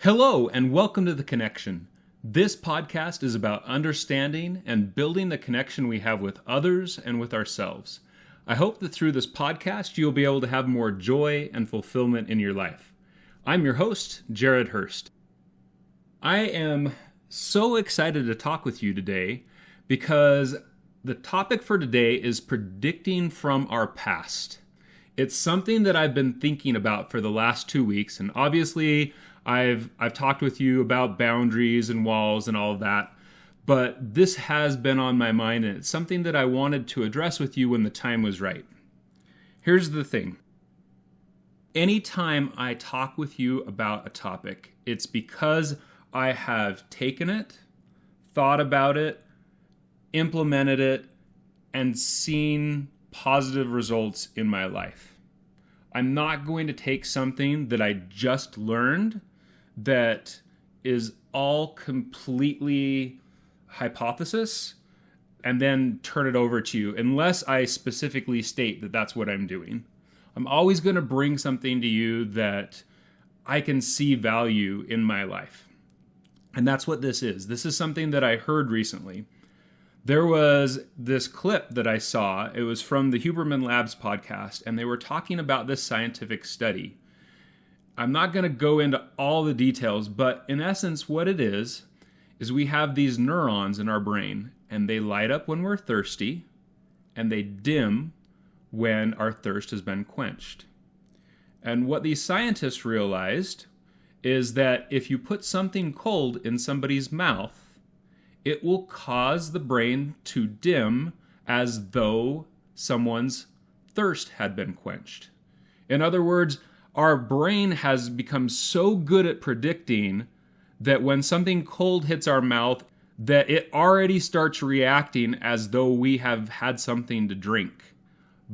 Hello, and welcome to The Connection. This podcast is about understanding and building the connection we have with others and with ourselves. I hope that through this podcast, you'll be able to have more joy and fulfillment in your life. I'm your host, Jared Hurst. I am so excited to talk with you today because the topic for today is predicting from our past. It's something that I've been thinking about for the last 2 weeks, and obviously I've talked with you about boundaries and walls and all of that, but this has been on my mind, and it's something that I wanted to address with you when the time was right. Here's the thing. Anytime I talk with you about a topic, it's because I have taken it, thought about it, implemented it, and seen positive results in my life. I'm not going to take something that I just learned that is all completely hypothesis and then turn it over to you unless I specifically state that that's what I'm doing. I'm always going to bring something to you that I can see value in my life. And that's what this is. This is something that I heard recently. There was this clip that I saw. It was from the Huberman Labs podcast, and they were talking about this scientific study. I'm not going to go into all the details, but in essence, what it is we have these neurons in our brain, and they light up when we're thirsty, and they dim when our thirst has been quenched. And what these scientists realized is that if you put something cold in somebody's mouth, it will cause the brain to dim as though someone's thirst had been quenched. In other words, our brain has become so good at predicting that when something cold hits our mouth, that it already starts reacting as though we have had something to drink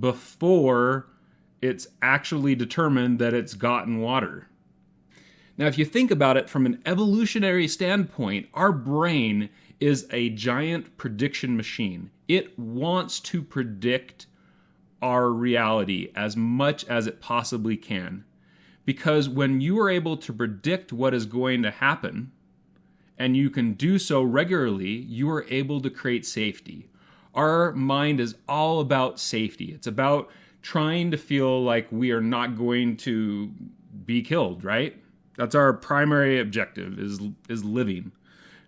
before it's actually determined that it's gotten water. Now, if you think about it from an evolutionary standpoint, our brain is a giant prediction machine. It wants to predict our reality as much as it possibly can. Because when you are able to predict what is going to happen, and you can do so regularly, you are able to create safety. Our mind is all about safety. It's about trying to feel like we are not going to be killed, right? That's our primary objective, is living.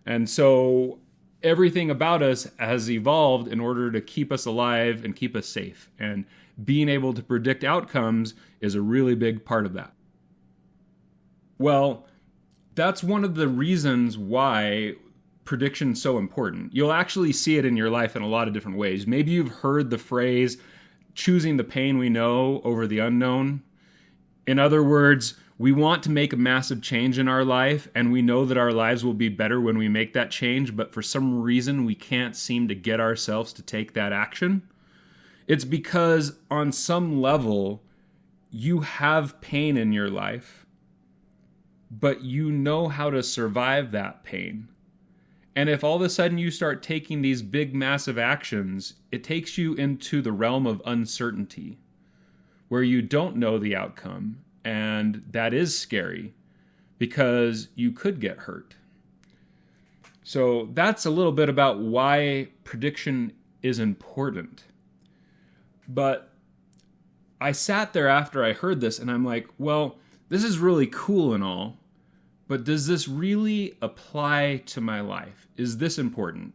And so everything about us has evolved in order to keep us alive and keep us safe. And being able to predict outcomes is a really big part of that. Well, that's one of the reasons why prediction is so important. You'll actually see it in your life in a lot of different ways. Maybe you've heard the phrase, choosing the pain we know over the unknown. In other words, we want to make a massive change in our life, and we know that our lives will be better when we make that change, but for some reason we can't seem to get ourselves to take that action. It's because on some level, you have pain in your life, but you know how to survive that pain. And if all of a sudden you start taking these big, massive actions, it takes you into the realm of uncertainty, where you don't know the outcome. And that is scary because you could get hurt. So that's a little bit about why prediction is important. But I sat there after I heard this and I'm like, well, this is really cool and all, but does this really apply to my life? Is this important?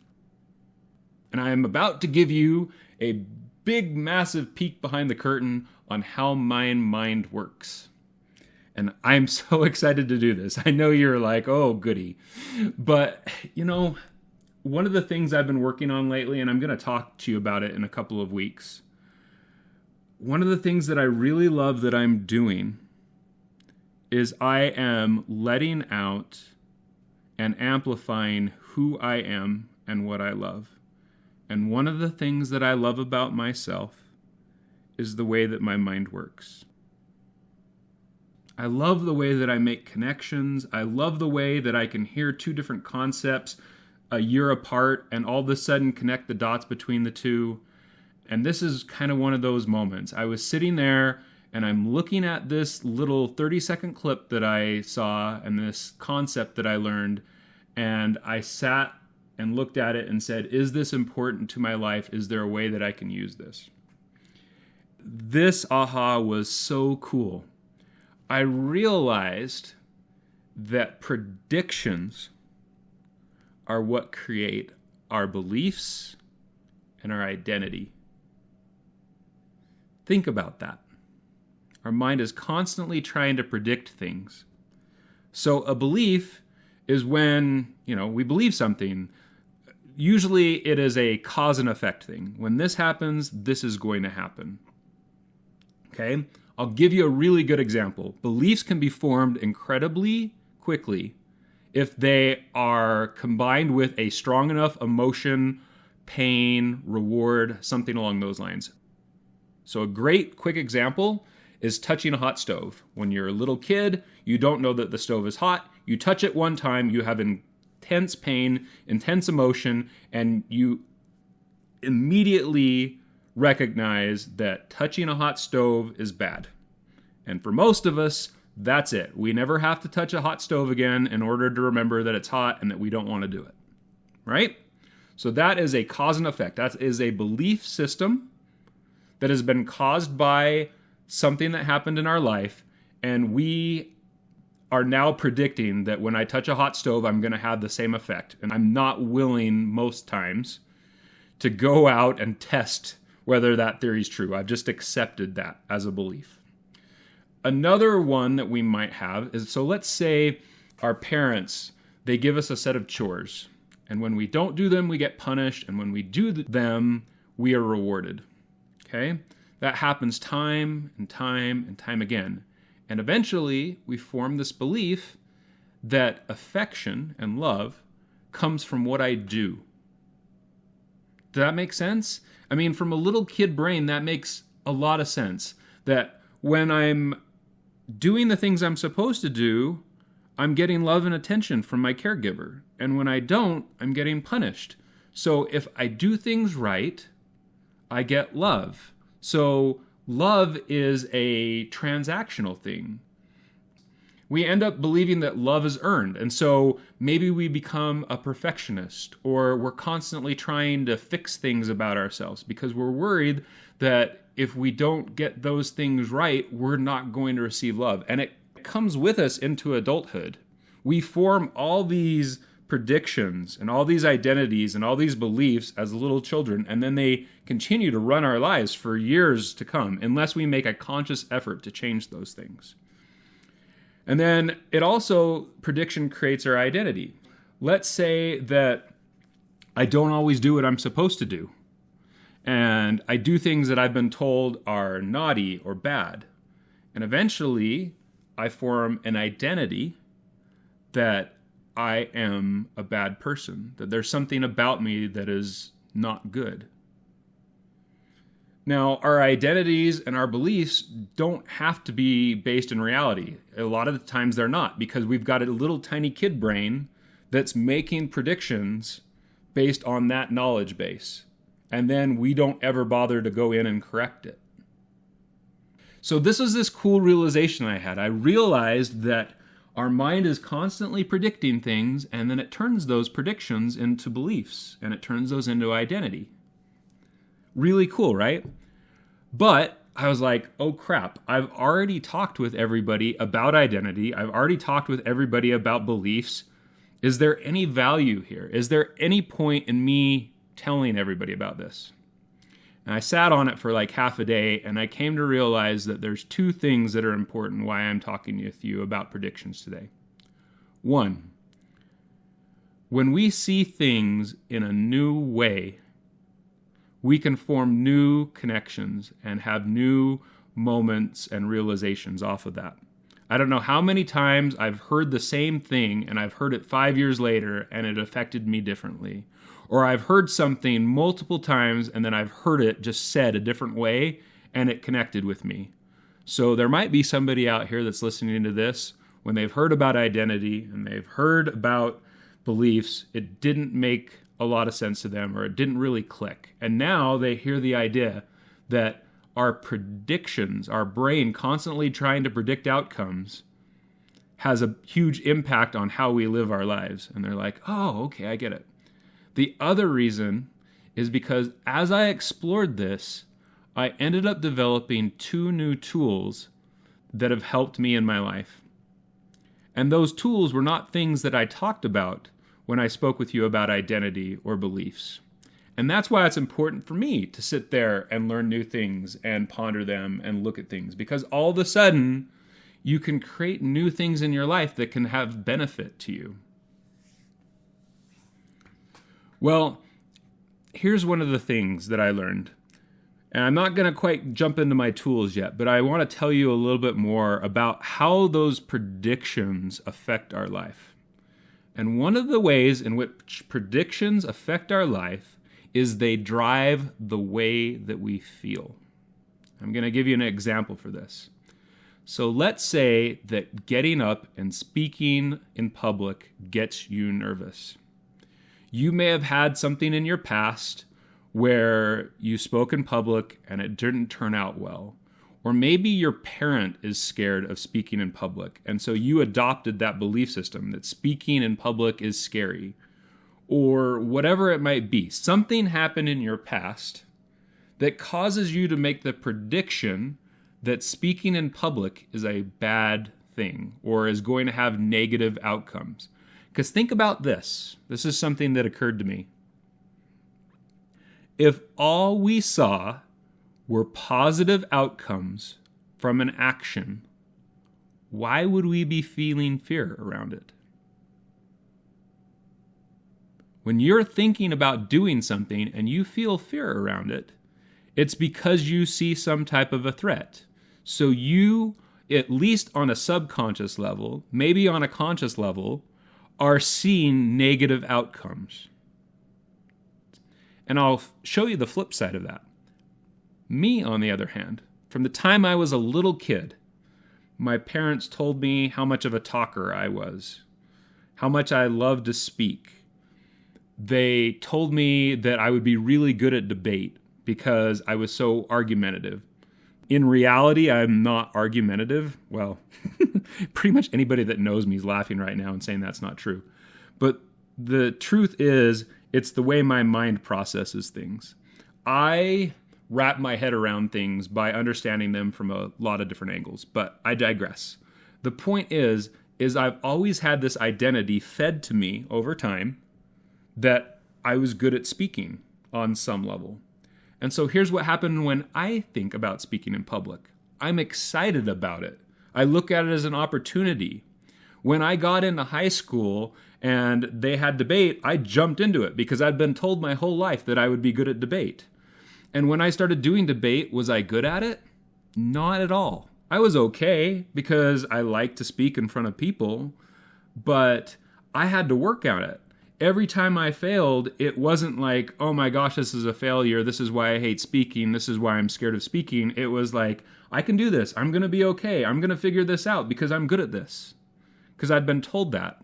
And I am about to give you a big, massive peek behind the curtain on how my mind works. And I'm so excited to do this. I know you're like, oh, goody. But, one of the things I've been working on lately, and I'm going to talk to you about it in a couple of weeks. One of the things that I really love that I'm doing is I am letting out and amplifying who I am and what I love. And one of the things that I love about myself is the way that my mind works. I love the way that I make connections. I love the way that I can hear two different concepts a year apart and all of a sudden connect the dots between the two. And this is kind of one of those moments. I was sitting there and I'm looking at this little 30-second clip that I saw and this concept that I learned, and I sat and looked at it and said, is this important to my life? Is there a way that I can use this? This aha was so cool. I realized that predictions are what create our beliefs and our identity. Think about that. Our mind is constantly trying to predict things. So a belief is when, we believe something. Usually it is a cause and effect thing. When this happens, this is going to happen. Okay? I'll give you a really good example. Beliefs can be formed incredibly quickly if they are combined with a strong enough emotion, pain, reward, something along those lines. So a great quick example is touching a hot stove. When you're a little kid, you don't know that the stove is hot. You touch it one time, you have intense pain, intense emotion, and you immediately recognize that touching a hot stove is bad. And for most of us, that's it. We never have to touch a hot stove again in order to remember that it's hot and that we don't want to do it. Right? So that is a cause and effect. That is a belief system that has been caused by something that happened in our life, and we are now predicting that when I touch a hot stove, I'm going to have the same effect. And I'm not willing most times to go out and test whether that theory is true. I've just accepted that as a belief. Another one that we might have is, so let's say our parents, they give us a set of chores, and when we don't do them, we get punished, and when we do them, we are rewarded. Okay? That happens time and time and time again. And eventually, we form this belief that affection and love comes from what I do. Does that make sense? I mean, from a little kid brain, that makes a lot of sense. That when I'm doing the things I'm supposed to do, I'm getting love and attention from my caregiver. And when I don't, I'm getting punished. So if I do things right, I get love. So love is a transactional thing. We end up believing that love is earned. And so maybe we become a perfectionist, or we're constantly trying to fix things about ourselves because we're worried that if we don't get those things right, we're not going to receive love. And it comes with us into adulthood. We form all these predictions and all these identities and all these beliefs as little children, and then they continue to run our lives for years to come unless we make a conscious effort to change those things. And then prediction creates our identity. Let's say that I don't always do what I'm supposed to do, and I do things that I've been told are naughty or bad. And eventually, I form an identity that I am a bad person, that there's something about me that is not good. Now, our identities and our beliefs don't have to be based in reality. A lot of the times they're not, because we've got a little tiny kid brain that's making predictions based on that knowledge base. And then we don't ever bother to go in and correct it. So this was this cool realization I had. I realized that our mind is constantly predicting things, and then it turns those predictions into beliefs, and it turns those into identity. Really cool, right? But I was like, oh crap, I've already talked with everybody about identity. I've already talked with everybody about beliefs. Is there any value here? Is there any point in me telling everybody about this? And I sat on it for like half a day, and I came to realize that there's two things that are important why I'm talking with you about predictions today. One, when we see things in a new way, we can form new connections and have new moments and realizations off of that. I don't know how many times I've heard the same thing and I've heard it 5 years later and it affected me differently. Or I've heard something multiple times and then I've heard it just said a different way and it connected with me. So there might be somebody out here that's listening to this when they've heard about identity and they've heard about beliefs, it didn't make a lot of sense to them, or it didn't really click. And now they hear the idea that our predictions, our brain constantly trying to predict outcomes, has a huge impact on how we live our lives. And they're like, oh, okay, I get it. The other reason is because as I explored this, I ended up developing 2 new tools that have helped me in my life. And those tools were not things that I talked about when I spoke with you about identity or beliefs. And that's why it's important for me to sit there and learn new things and ponder them and look at things, because all of a sudden you can create new things in your life that can have benefit to you. Well, here's one of the things that I learned. And I'm not going to quite jump into my tools yet, but I want to tell you a little bit more about how those predictions affect our life. And one of the ways in which predictions affect our life is they drive the way that we feel. I'm going to give you an example for this. So let's say that getting up and speaking in public gets you nervous. You may have had something in your past where you spoke in public and it didn't turn out well. Or maybe your parent is scared of speaking in public, and so you adopted that belief system that speaking in public is scary. Or whatever it might be. Something happened in your past that causes you to make the prediction that speaking in public is a bad thing or is going to have negative outcomes. Because think about this. This is something that occurred to me. If all we saw were positive outcomes from an action, why would we be feeling fear around it? When you're thinking about doing something and you feel fear around it, it's because you see some type of a threat. So you, at least on a subconscious level, maybe on a conscious level, are seeing negative outcomes. And I'll show you the flip side of that. Me, on the other hand, from the time I was a little kid, my parents told me how much of a talker I was, how much I loved to speak. They told me that I would be really good at debate because I was so argumentative. In reality, I'm not argumentative. Well, pretty much anybody that knows me is laughing right now and saying that's not true. But the truth is, it's the way my mind processes things. I wrap my head around things by understanding them from a lot of different angles, but I digress. The point is I've always had this identity fed to me over time that I was good at speaking on some level. And so here's what happened when I think about speaking in public. I'm excited about it. I look at it as an opportunity. When I got into high school and they had debate, I jumped into it because I'd been told my whole life that I would be good at debate. And when I started doing debate, was I good at it? Not at all. I was okay because I like to speak in front of people, but I had to work at it. Every time I failed, it wasn't like, oh my gosh, this is a failure. This is why I hate speaking. This is why I'm scared of speaking. It was like, I can do this. I'm going to be okay. I'm going to figure this out because I'm good at this. Because I'd been told that.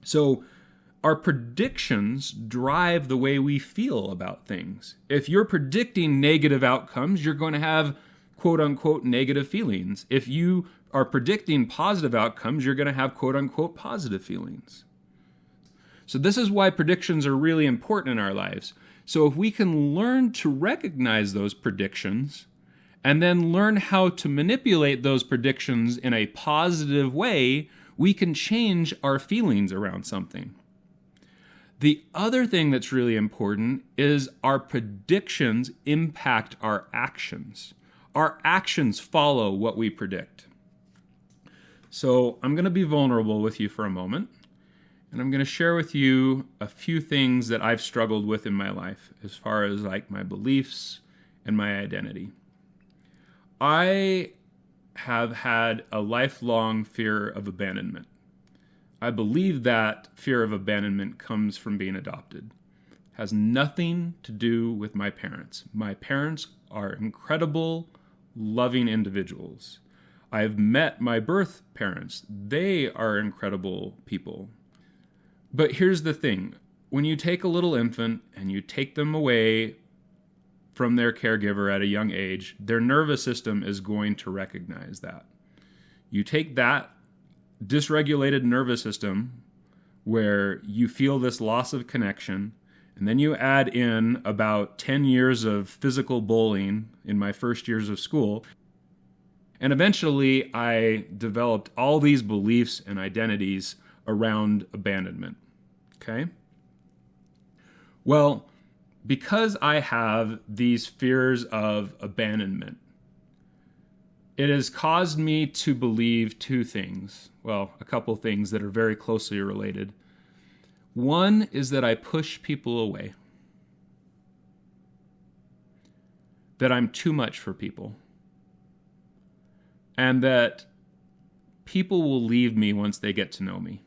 So our predictions drive the way we feel about things. If you're predicting negative outcomes, you're going to have quote unquote negative feelings. If you are predicting positive outcomes, you're going to have quote unquote positive feelings. So this is why predictions are really important in our lives. So if we can learn to recognize those predictions and then learn how to manipulate those predictions in a positive way, we can change our feelings around something. The other thing that's really important is our predictions impact our actions. Our actions follow what we predict. So I'm going to be vulnerable with you for a moment. And I'm going to share with you a few things that I've struggled with in my life as far as like my beliefs and my identity. I have had a lifelong fear of abandonment. I believe that fear of abandonment comes from being adopted. It has nothing to do with my parents. My parents are incredible, loving individuals. I've met my birth parents. They are incredible people. But here's the thing. When you take a little infant and you take them away from their caregiver at a young age, their nervous system is going to recognize that. You take that dysregulated nervous system where you feel this loss of connection, and then you add in about 10 years of physical bullying in my first years of school, and eventually I developed all these beliefs and identities around abandonment. Okay? Well, because I have these fears of abandonment, it has caused me to believe two things. Well, a couple things that are very closely related. One is that I push people away. That I'm too much for people. And that people will leave me once they get to know me.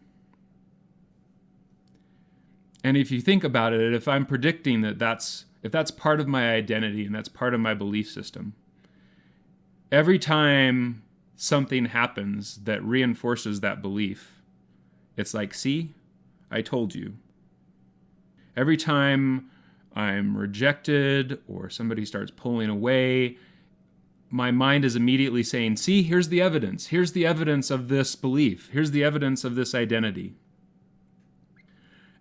And if you think about it, if I'm predicting that if that's part of my identity and that's part of my belief system, every time something happens that reinforces that belief, it's like, see, I told you. Every time I'm rejected or somebody starts pulling away, my mind is immediately saying, see, here's the evidence. Here's the evidence of this belief. Here's the evidence of this identity.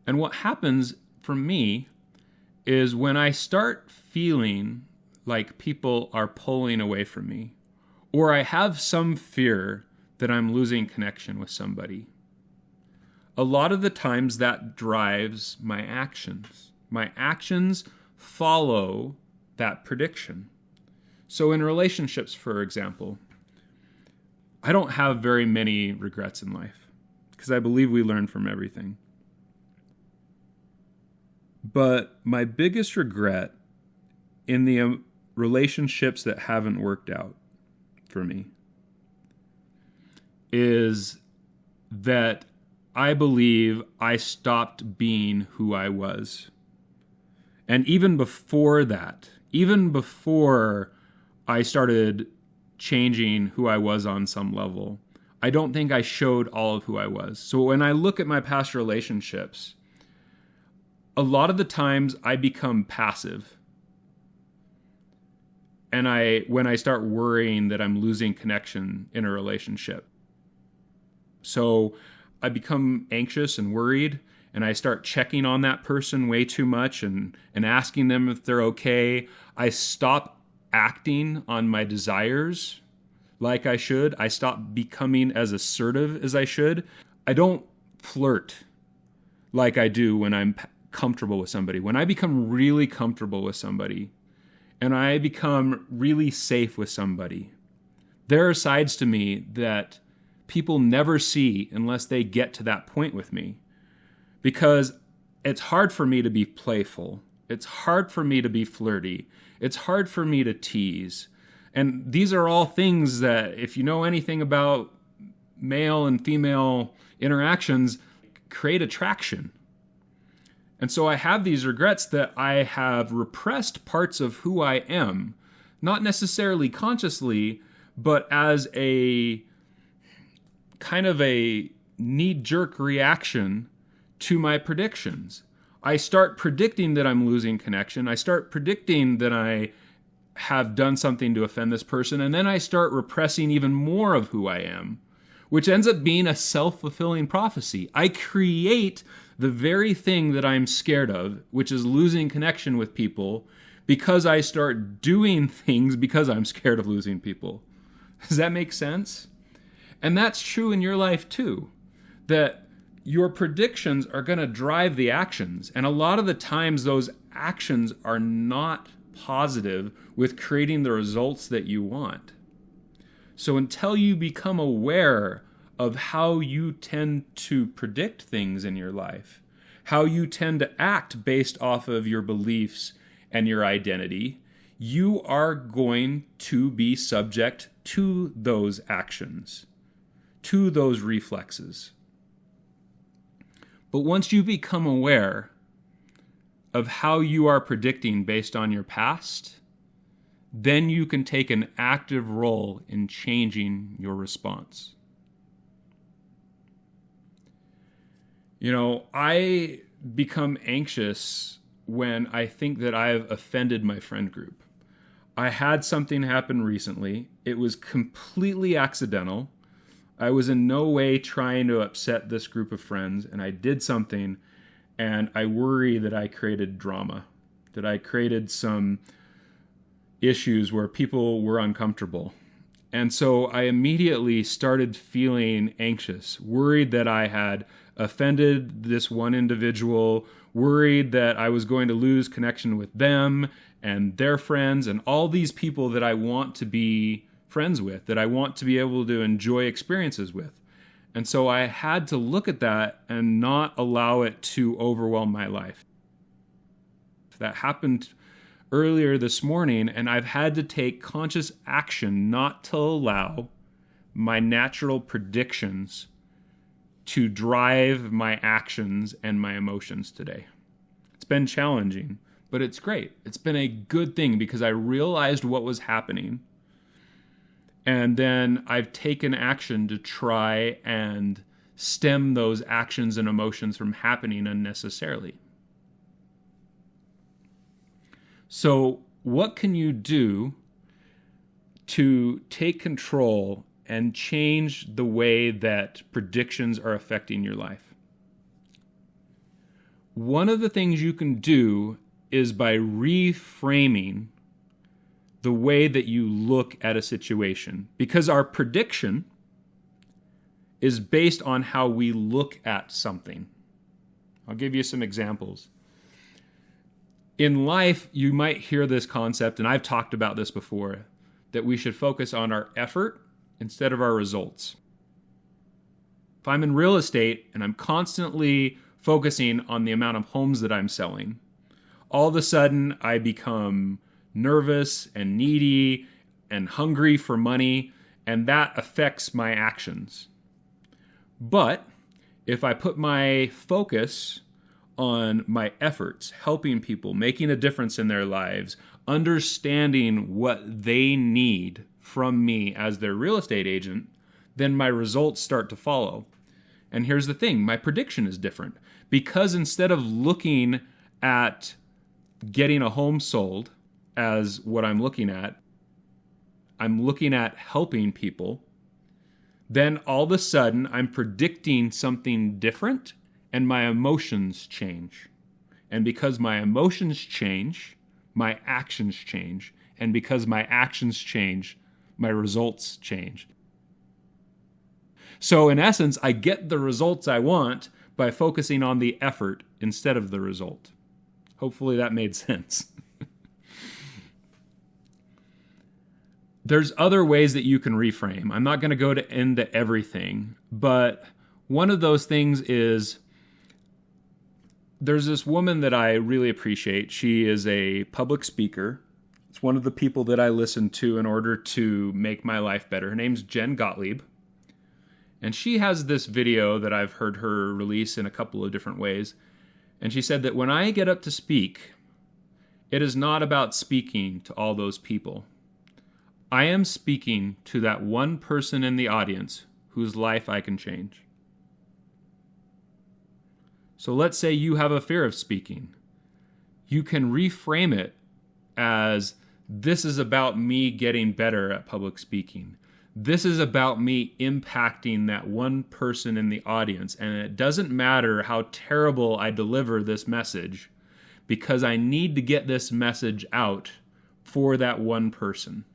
And what happens for me is when I start feeling like people are pulling away from me, or I have some fear that I'm losing connection with somebody, a lot of the times that drives my actions. My actions follow that prediction. So in relationships, for example, I don't have very many regrets in life because I believe we learn from everything. But my biggest regret in the relationships that haven't worked out for me is that I believe I stopped being who I was. And even before that, even before I started changing who I was on some level, I don't think I showed all of who I was. So when I look at my past relationships, a lot of the times I become passive. And when I start worrying that I'm losing connection in a relationship. So I become anxious and worried, and I start checking on that person way too much and asking them if they're okay. I stop acting on my desires like I should. I stop becoming as assertive as I should. I don't flirt like I do when I'm comfortable with somebody. When I become really comfortable with somebody and I become really safe with somebody, there are sides to me that people never see unless they get to that point with me. Because it's hard for me to be playful. It's hard for me to be flirty. It's hard for me to tease. And these are all things that, if you know anything about male and female interactions, create attraction. And so I have these regrets that I have repressed parts of who I am, not necessarily consciously, but as a kind of a knee-jerk reaction to my predictions. I start predicting that I'm losing connection. I start predicting that I have done something to offend this person, and then I start repressing even more of who I am, which ends up being a self-fulfilling prophecy. I create the very thing that I'm scared of, which is losing connection with people, because I start doing things because I'm scared of losing people. Does that make sense? And that's true in your life too, that your predictions are going to drive the actions. And a lot of the times those actions are not positive with creating the results that you want. So until you become aware of how you tend to predict things in your life, how you tend to act based off of your beliefs and your identity, you are going to be subject to those actions, to those reflexes. But once you become aware of how you are predicting based on your past, then you can take an active role in changing your response. You know, I become anxious when I think that I have offended my friend group. I had something happen recently. It was completely accidental. I was in no way trying to upset this group of friends, and I did something, and I worry that I created drama, that I created some issues where people were uncomfortable. And so I immediately started feeling anxious, worried that I had offended this one individual, worried that I was going to lose connection with them and their friends and all these people that I want to be friends with, that I want to be able to enjoy experiences with. And so I had to look at that and not allow it to overwhelm my life. That happened earlier this morning, and I've had to take conscious action not to allow my natural predictions to drive my actions and my emotions today. It's been challenging, but it's great. It's been a good thing because I realized what was happening, and then I've taken action to try and stem those actions and emotions from happening unnecessarily. So what can you do to take control and change the way that predictions are affecting your life? One of the things you can do is by reframing the way that you look at a situation, because our prediction is based on how we look at something. I'll give you some examples. In life, you might hear this concept, and I've talked about this before, that we should focus on our effort instead of our results. If I'm in real estate and I'm constantly focusing on the amount of homes that I'm selling, all of a sudden I become nervous and needy and hungry for money, and that affects my actions. But if I put my focus on my efforts, helping people, making a difference in their lives, understanding what they need from me as their real estate agent, then my results start to follow. And here's the thing, my prediction is different. Because instead of looking at getting a home sold as what I'm looking at helping people, then all of a sudden I'm predicting something different, and my emotions change. And because my emotions change, my actions change. And because my actions change, my results change. So in essence, I get the results I want by focusing on the effort instead of the result. Hopefully that made sense. There's other ways that you can reframe. I'm not going to go into everything, but one of those things is, there's this woman that I really appreciate. She is a public speaker. It's one of the people that I listen to in order to make my life better. Her name's Jen Gottlieb. And she has this video that I've heard her release in a couple of different ways. And she said that when I get up to speak, it is not about speaking to all those people. I am speaking to that one person in the audience whose life I can change. So let's say you have a fear of speaking. You can reframe it as, this is about me getting better at public speaking. This is about me impacting that one person in the audience. And it doesn't matter how terrible I deliver this message, because I need to get this message out for that one person.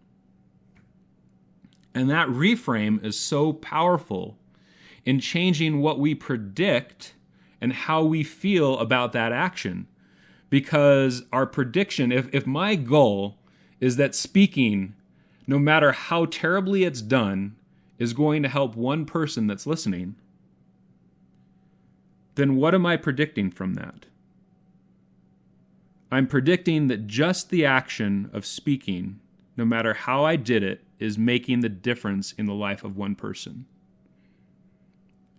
And that reframe is so powerful in changing what we predict and how we feel about that action. Because our prediction, if my goal is that speaking, no matter how terribly it's done, is going to help one person that's listening, then what am I predicting from that? I'm predicting that just the action of speaking, no matter how I did it, is making the difference in the life of one person.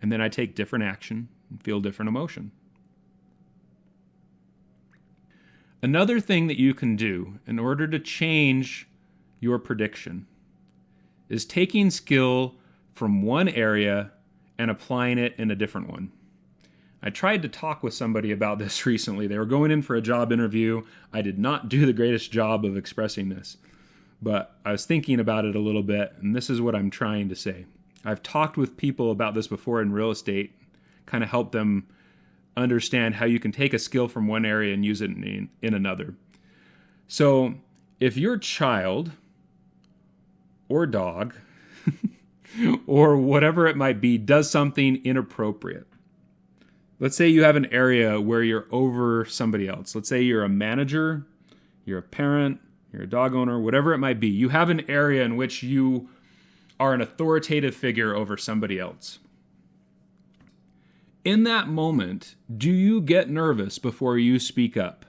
And then I take different action and feel different emotion. Another thing that you can do in order to change your prediction is taking skill from one area and applying it in a different one. I tried to talk with somebody about this recently. They were going in for a job interview. I did not do the greatest job of expressing this, but I was thinking about it a little bit, and this is what I'm trying to say. I've talked with people about this before in real estate, kind of help them understand how you can take a skill from one area and use it in another. So if your child or dog or whatever it might be does something inappropriate, let's say you have an area where you're over somebody else. Let's say you're a manager, you're a parent, you're a dog owner, whatever it might be. You have an area in which you are an authoritative figure over somebody else. In that moment, do you get nervous before you speak up?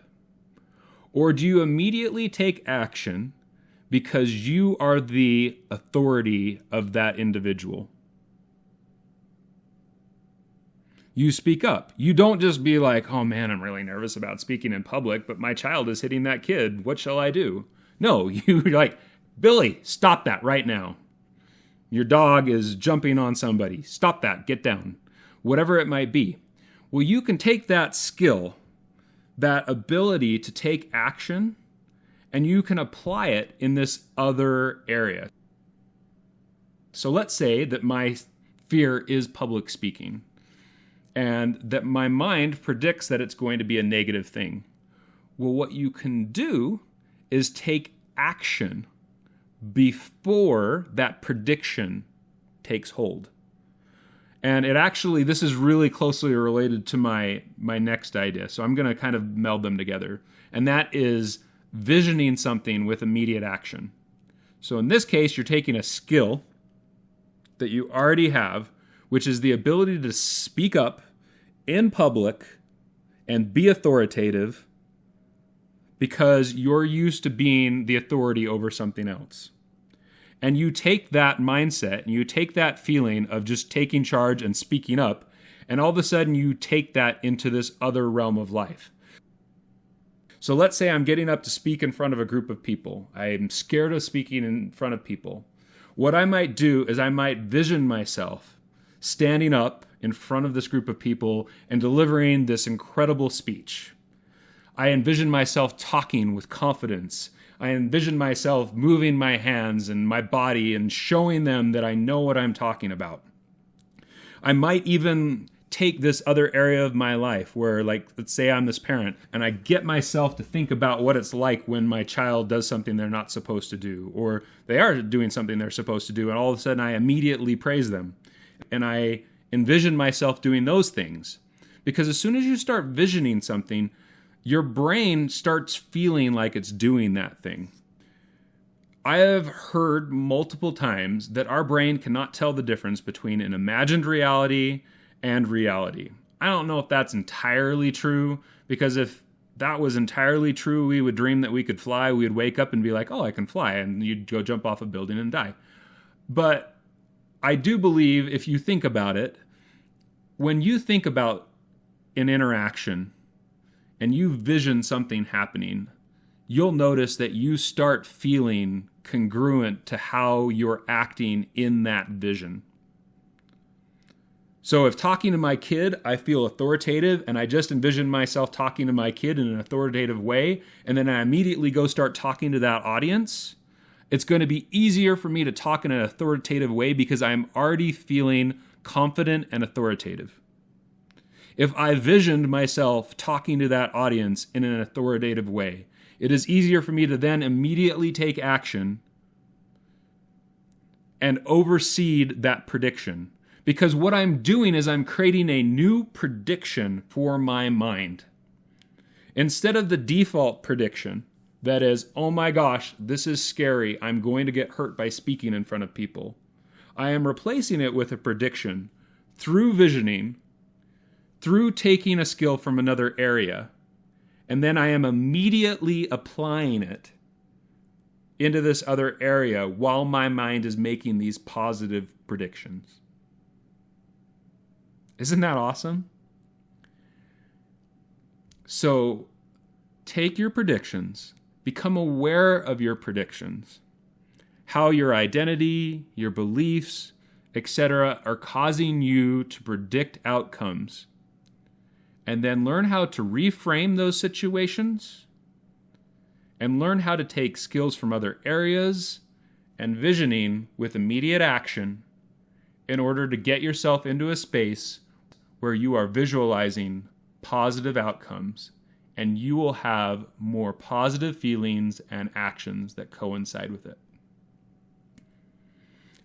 Or do you immediately take action because you are the authority of that individual? You speak up. You don't just be like, oh man, I'm really nervous about speaking in public, but my child is hitting that kid. What shall I do? No, you're like, Billy, stop that right now. Your dog is jumping on somebody. Stop that. Get down. Whatever it might be. Well, you can take that skill, that ability to take action, and you can apply it in this other area. So let's say that my fear is public speaking, and that my mind predicts that it's going to be a negative thing. Well, what you can do is take action before that prediction takes hold. And this is really closely related to my next idea. So I'm going to kind of meld them together. And that is visioning something with immediate action. So in this case, you're taking a skill that you already have, which is the ability to speak up in public and be authoritative because you're used to being the authority over something else. And you take that mindset and you take that feeling of just taking charge and speaking up, and all of a sudden you take that into this other realm of life. So let's say I'm getting up to speak in front of a group of people. I'm scared of speaking in front of people. What I might do is I might vision myself standing up in front of this group of people and delivering this incredible speech. I envision myself talking with confidence. I envision myself moving my hands and my body and showing them that I know what I'm talking about. I might even take this other area of my life where, like, let's say I'm this parent and I get myself to think about what it's like when my child does something they're not supposed to do, or they are doing something they're supposed to do, and all of a sudden I immediately praise them. And I envision myself doing those things. Because as soon as you start visioning something, your brain starts feeling like it's doing that thing. I have heard multiple times that our brain cannot tell the difference between an imagined reality and reality. I don't know if that's entirely true, because if that was entirely true, we would dream that we could fly. We would wake up and be like, oh, I can fly, and you'd go jump off a building and die. But I do believe, if you think about it, when you think about an interaction and you vision something happening, you'll notice that you start feeling congruent to how you're acting in that vision. So if talking to my kid, I feel authoritative, and I just envision myself talking to my kid in an authoritative way, and then I immediately go start talking to that audience, it's going to be easier for me to talk in an authoritative way because I'm already feeling confident and authoritative. If I visioned myself talking to that audience in an authoritative way, it is easier for me to then immediately take action and overseed that prediction. Because what I'm doing is I'm creating a new prediction for my mind. Instead of the default prediction that is, oh my gosh, this is scary, I'm going to get hurt by speaking in front of people, I am replacing it with a prediction through visioning, through taking a skill from another area, and then I am immediately applying it into this other area while my mind is making these positive predictions. Isn't that awesome? So take your predictions, become aware of your predictions, how your identity, your beliefs, etc. are causing you to predict outcomes. and then learn how to reframe those situations and learn how to take skills from other areas and visioning with immediate action in order to get yourself into a space where you are visualizing positive outcomes, and you will have more positive feelings and actions that coincide with it.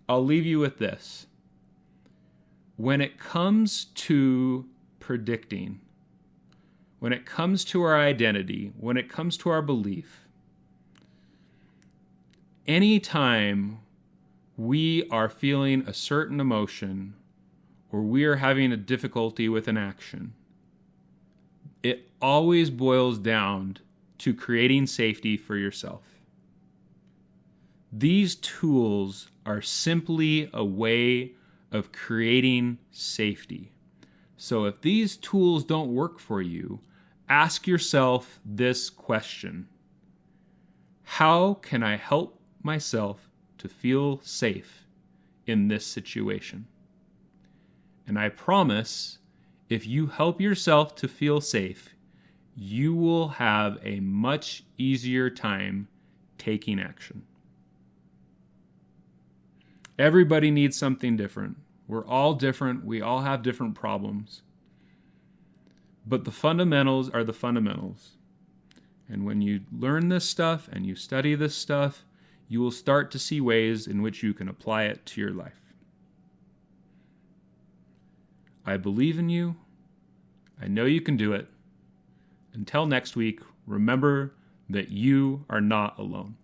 I'll leave you with this. When it comes to predicting, when it comes to our identity, when it comes to our belief, anytime we are feeling a certain emotion or we are having a difficulty with an action, it always boils down to creating safety for yourself. These tools are simply a way of creating safety. So if these tools don't work for you, ask yourself this question: how can I help myself to feel safe in this situation? And I promise, if you help yourself to feel safe, you will have a much easier time taking action. Everybody needs something different. We're all different. We all have different problems. But the fundamentals are the fundamentals. And when you learn this stuff and you study this stuff, you will start to see ways in which you can apply it to your life. I believe in you. I know you can do it. Until next week, remember that you are not alone.